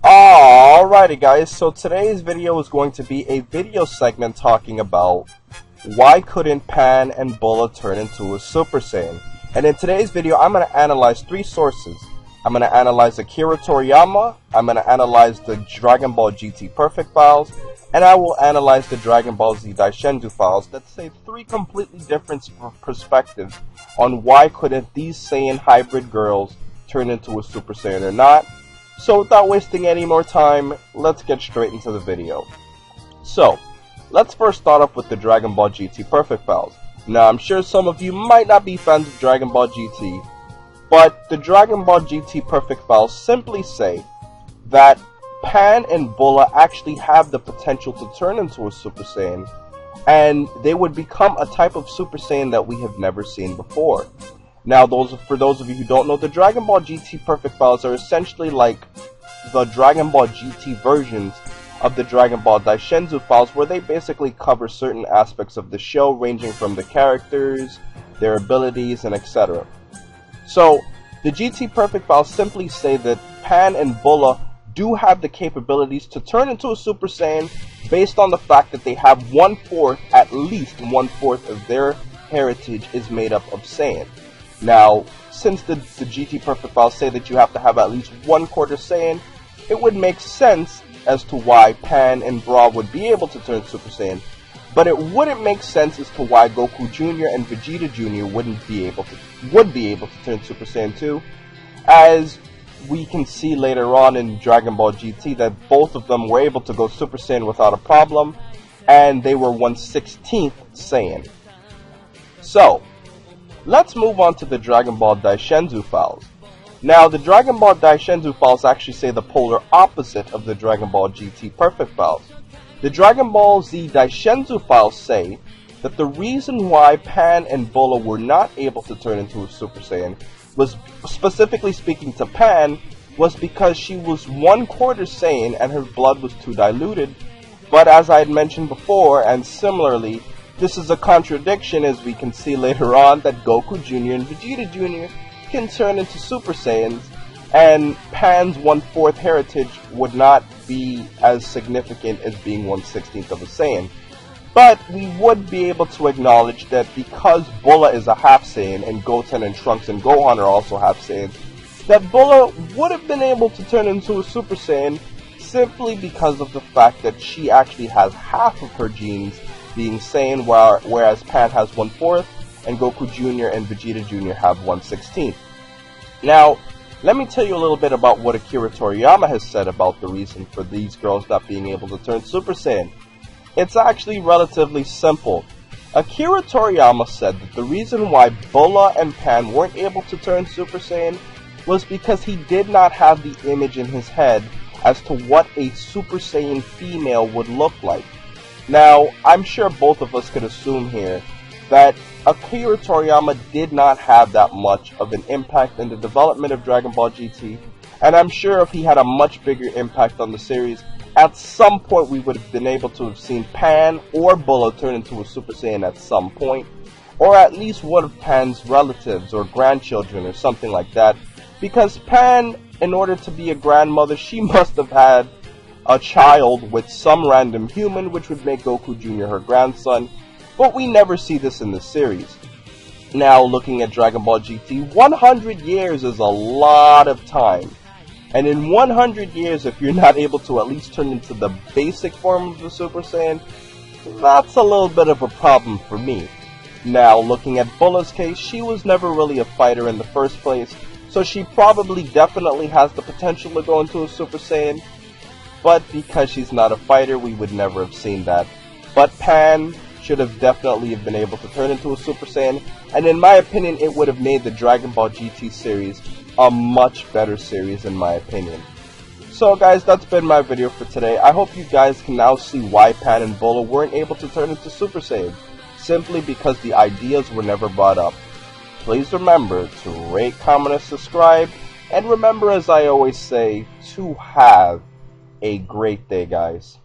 Alrighty guys, so today's video is going to be a video segment talking about why couldn't Pan and Bulla turn into a Super Saiyan. And in today's video, I'm going to analyze three sources. I'm going to analyze Akira Toriyama, I'm going to analyze the Dragon Ball GT Perfect files, and I will analyze the Dragon Ball Z Daishenju files that say three completely different perspectives on why couldn't these Saiyan hybrid girls turn into a Super Saiyan or not. So without wasting any more time, let's get straight into the video. So, let's first start off with the Dragon Ball GT Perfect files. Now, I'm sure some of you might not be fans of Dragon Ball GT, but the Dragon Ball GT Perfect files simply say that Pan and Bulla actually have the potential to turn into a Super Saiyan, and they would become a type of Super Saiyan that we have never seen before. Now, for those of you who don't know, the Dragon Ball GT Perfect files are essentially like the Dragon Ball GT versions of the Dragon Ball Daishenju files, where they basically cover certain aspects of the show, ranging from the characters, their abilities, and etc. So, the GT Perfect files simply say that Pan and Bulla do have the capabilities to turn into a Super Saiyan based on the fact that they have at least one-fourth of their heritage is made up of Saiyan. Now, since the GT Perfect files say that you have to have at least 1/4 Saiyan, it would make sense as to why Pan and Bra would be able to turn Super Saiyan, but it wouldn't make sense as to why Goku Jr. and Vegeta Jr. would be able to turn Super Saiyan 2, as we can see later on in Dragon Ball GT that both of them were able to go Super Saiyan without a problem, and they were 1/16th Saiyan. So, let's move on to the Dragon Ball Daishenju files. Now, the Dragon Ball Daishenju files actually say the polar opposite of the Dragon Ball GT Perfect files. The Dragon Ball Z Daishenju files say that the reason why Pan and Bulla were not able to turn into a Super Saiyan was, specifically speaking to Pan, was because she was 1/4 Saiyan and her blood was too diluted. But as I had mentioned before, and similarly, this is a contradiction, as we can see later on that Goku Jr. and Vegeta Jr. can turn into Super Saiyans, and Pan's 1/4 heritage would not be as significant as being 1/16th of a Saiyan. But we would be able to acknowledge that because Bulla is a half Saiyan, and Goten and Trunks and Gohan are also half Saiyans, that Bulla would have been able to turn into a Super Saiyan simply because of the fact that she actually has half of her genes being Saiyan, whereas Pan has 1/4, and Goku Jr. and Vegeta Jr. have 1/16. Now, let me tell you a little bit about what Akira Toriyama has said about the reason for these girls not being able to turn Super Saiyan. It's actually relatively simple. Akira Toriyama said that the reason why Bulla and Pan weren't able to turn Super Saiyan was because he did not have the image in his head as to what a Super Saiyan female would look like. Now, I'm sure both of us could assume here that Akira Toriyama did not have that much of an impact in the development of Dragon Ball GT, and I'm sure if he had a much bigger impact on the series, at some point we would have been able to have seen Pan or Bulla turn into a Super Saiyan at some point, or at least one of Pan's relatives or grandchildren or something like that, because Pan, in order to be a grandmother, she must have had a child with some random human, which would make Goku Jr. her grandson, but we never see this in the series. Now, looking at Dragon Ball GT, 100 years is a lot of time, and in 100 years, if you're not able to at least turn into the basic form of the Super Saiyan, that's a little bit of a problem for me. Now, looking at Bulla's case, she was never really a fighter in the first place, so she probably definitely has the potential to go into a Super Saiyan, but because she's not a fighter, we would never have seen that. But Pan should have definitely been able to turn into a Super Saiyan, and in my opinion, it would have made the Dragon Ball GT series a much better series in my opinion. So guys, that's been my video for today. I hope you guys can now see why Pan and Bulla weren't able to turn into Super Saiyans, simply because the ideas were never brought up. Please remember to rate, comment, and subscribe, and remember, as I always say, to have a great day, guys.